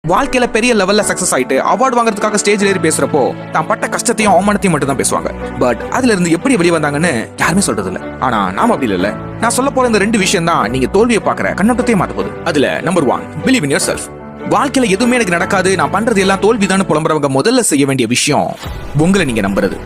வாழ்க்கையில பெரிய லெவல்ல சக்சஸ் ஆயிட்டு அவார்டு வாங்குறதுக்காக ஸ்டேஜ்ல ஏறி பேசுறப்போ தான் பட்ட கஷ்டத்தையும் அவமானத்தையும் மட்டும் தான் பேசுவாங்க. பட் அதுல இருந்து எப்படி வெளியே வந்தாங்கன்னு யாருமே சொல்றது இல்ல. ஆனா நாம அப்படி இல்ல. நான் சொல்ல போற இந்த 2 விஷயம் தான் நீங்க தோல்வியை பாக்குற கண்ணோட்டத்தையே மாத்த போகுது. அதுல number 1, believe in your self. வாழ்க்கையில எதுவுமே எனக்கு நடக்காது, நான் பண்றது எல்லாம் தோல்விதான் புலம்புறவங்க முதல்ல செய்ய வேண்டிய விஷயம் உங்களை நீங்க நம்புறது.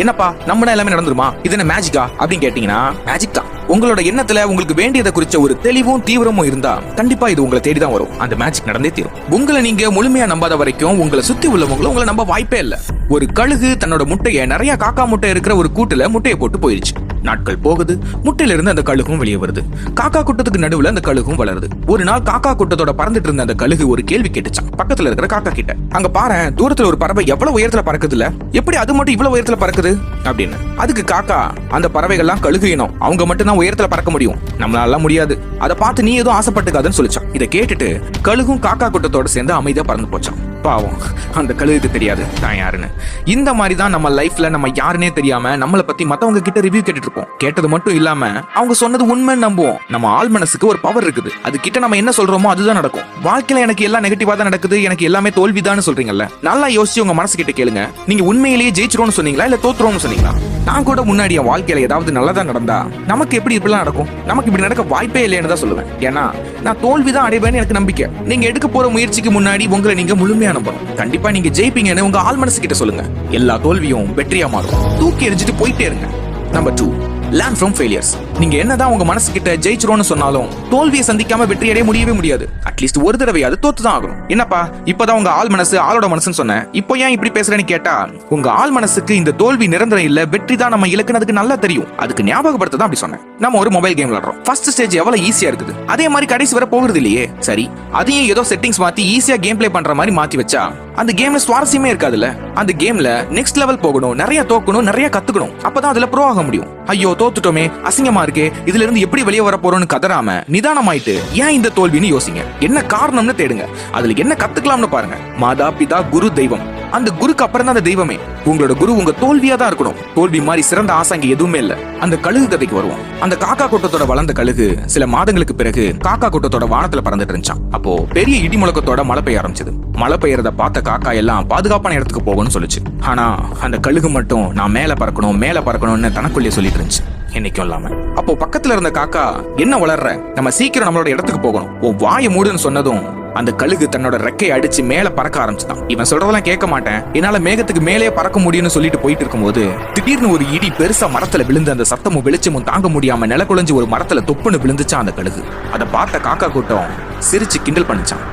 என்னப்பா நம்மனா எல்லாமே நடந்துருமா, இது என்ன மேஜிக்கா அப்படின்னு கேட்டீங்கன்னா மேஜிக் தான். உங்களோட எண்ணத்துல உங்களுக்கு வேண்டியதை குறிச்ச ஒரு தெளிவும் தீவிரமும் இருந்தா கண்டிப்பா இது உங்களை தேடிதான் வரும். அந்த மேஜிக் நடந்தே தீரும். உங்களை நீங்க முழுமையா நம்பாத வரைக்கும் உங்களை சுத்தி உள்ளவங்களும் உங்களை நம்ப வாய்ப்பே இல்ல. ஒரு கழுகு தன்னோட முட்டைய நிறைய காக்கா முட்டை இருக்கிற ஒரு கூட்டுல முட்டையை போட்டு போயிருச்சு. நாட்கள் போகுது, முட்டையில இருந்து அந்த கழுகும் வெளியே வருது. காக்கா கூட்டத்துக்கு நடுவுல அந்த கழுகும் வளருது. ஒரு நாள் காக்கா கூட்டத்தோட பறந்துட்டு இருந்த அந்த கழுகு ஒரு கேள்வி கேட்டுச்சான் பக்கத்துல இருக்கிற காக்கா கிட்ட. அங்க பாரு, தூரத்துல ஒரு பறவை எவ்வளவு உயரத்துல பறக்குதுல, எப்படி அது மட்டும் இவ்வளவு உயரத்துல பறக்குது அப்படின்னு. அதுக்கு காக்கா, அந்த பறவைகள்லாம் கழுகு இனம், அவங்க மட்டும் தான் உயரத்துல பறக்க முடியும், நம்மளால முடியாது, அதை பார்த்து நீ எதுவும் ஆசைப்பட்டுக்காதுன்னு சொல்லிச்சான். இதை கேட்டுட்டு கழுகும் காக்கா கூட்டத்தோட சேர்ந்து அமைதியா பறந்து போச்சான். பாவம், அந்த கழுகுக்கு தெரியாது தான் யாருன்னு. இந்த மாதிரி தான் நம்ம லைஃப்ல நம்ம யாருன்னே தெரியாம நம்மளை பத்தி மத்தவங்க கிட்ட ரிவ்யூ கேட்டுட்டு இருப்போம். கேட்டது மட்டும் இல்லாம அவங்க சொன்னது உண்மை நம்புவோம். நம்ம ஆள் மனசுக்கு ஒரு பவர் இருக்குது, அது கிட்ட நம்ம என்ன சொல்றோமோ அதுதான் நடக்கும். வாழ்க்கையில எனக்கு எல்லாம் நெகட்டிவா தான் நடக்குது, எனக்கு எல்லாமே தோல்விதான்னு சொல்றீங்கல்ல, நல்லா யோசிச்சு உங்க மனசு கிட்ட கேளுங்க. நீங்க உண்மையிலேயே ஜெயிச்சிரோன்னு சொன்னீங்களா இல்ல தோத்துறோம்னு சொன்னீங்களா? நான் கூட முன்னாடி என் வாழ்க்கையில ஏதாவது நல்லதா நடந்தா நமக்கு எப்படி இப்படிலாம் நடக்கும், நமக்கு இப்படி நடக்க வாய்ப்பே இல்லைன்னு தான் சொல்லுவேன். ஏன்னா நான் தோல்விதான் அடைவேன்னு எனக்கு நம்பிக்கை. நீங்க எடுக்க போற முயற்சிக்கு முன்னாடி உங்களை நீங்க முழுமையா நம்பணும். கண்டிப்பா நீங்க ஜெயிப்பீங்கன்னு உங்க ஆள் மனசு கிட்ட சொல்லுங்க. எல்லா தோல்வியும் வெற்றியா மாறும். தூக்கி எரிஞ்சிட்டு போயிட்டே இருங்க. Number 2, learn from failures. நீங்க என்னதான் உங்க மனசு கிட்ட ஜெயிச்சிரோன்னு சொன்னாலும் தோல்வியை சந்திக்காம வெற்றி அடைய முடியவே முடியாது. அட்லீஸ்ட் ஒரு தடவையாவது தோத்துதான் ஆகணும். என்னப்பா இப்பதான் உங்க ஆள் மனசு ஆளோட மனசுன்னு சொன்னேன், இப்போ ஏன் இப்படி பேசுறேன்னு கேட்டா, உங்க ஆள் மனசுக்கு இந்த தோல்வி நிரந்தரம் இல்ல, வெற்றி தான் நம்ம இலக்குன்னு அதுக்கு நல்லா தெரியும். அதுக்கு ஞாபகப்படுத்த தான் அப்படி சொன்னேன். நம்ம ஒரு மொபைல் கேம் விளையாடுறோம். ஃபர்ஸ்ட் ஸ்டேஜ் எவ்வளவு ஈஸியா இருக்குது, அதே மாதிரி கடைசி வரை போகிறது இல்லையே. சரி, அதையும் ஏதோ செட்டிங்ஸ் மாத்தி ஈஸியா கேம் பிளே பண்ற மாதிரி மாத்தி வச்சா அந்த கேம்ல சுவாரஸ்யமே இருக்காதுல்ல. அந்த கேம்ல நெக்ஸ்ட் லெவல் போகணும், நிறைய தோக்கணும், நிறைய கத்துக்கணும், அப்பதான் அதுல ப்ரோ ஆக முடியும். ஐயோ தோத்துட்டோமே, அசிங்கமா இருக்கே, இதுல இருந்து எப்படி வெளியே வர போறோம்னு கதறாம நிதானமாயிட்டு ஏன் இந்த தோல்வின்னு யோசிங்க. என்ன காரணம்னு தேடுங்க, அதுல என்ன கத்துக்கலாம்னு பாருங்க. மாதா பிதா குரு தெய்வம், அந்த குருக்கு அப்புறம் தான் அந்த தெய்வமே. உங்களோட குரு உங்க தோல்வியா தான் இருக்கணும். தோல்வி மாதிரி சிறந்த ஆசாங்க எதுவுமே இல்ல. அந்த கழுகு கதைக்கு வருவோம். அந்த காக்கா கூட்டத்தோட வளர்ந்த கழுகு சில மாதங்களுக்கு பிறகு காக்கா கூட்டத்தோட வானத்துல பறந்துட்டு இருந்துச்சான். அப்போ பெரிய இடி முழக்கத்தோட மழை பெய்ய ஆரம்பிச்சது. மழை பெய்யறத பார்த்த காக்கா எல்லாம் பாதுகாப்பான இடத்துக்கு போகணும்னு சொல்லுச்சு. ஆனா அந்த கழுகு மட்டும் நான் மேல பறக்கணும்னு தனக்குள்ளே சொல்லிட்டு இருந்துச்சு, என்னைக்கும் இல்லாம. அப்போ பக்கத்துல இருந்த காக்கா, என்ன வளர்ற, நம்ம சீக்கிரம் நம்மளோட இடத்துக்கு போகணும், உன் வாயை மூடுன்னு சொன்னதும் அந்த கழுகு தன்னோட ரெக்கையை அடிச்சு மேல பறக்க ஆரம்பிச்சுதான். இவன் சொல்றதெல்லாம் கேட்க மாட்டேன், என்னால மேகத்துக்கு மேலே பறக்க முடியும்னு சொல்லிட்டு போயிட்டு இருக்கும்போது திடீர்னு ஒரு இடி பெருசா மரத்துல விழுந்து அந்த சத்தமும் வெளிச்சமும் தாங்க முடியாம நில குழஞ்சு ஒரு மரத்துல தொப்புன்னு விழுந்துச்சான் அந்த கழுகு. அதை பார்த்த காக்கா கூட்டம் சிரிச்சு கிண்டல் பண்ணிச்சான்.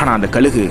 ஆனா அந்த கழுகு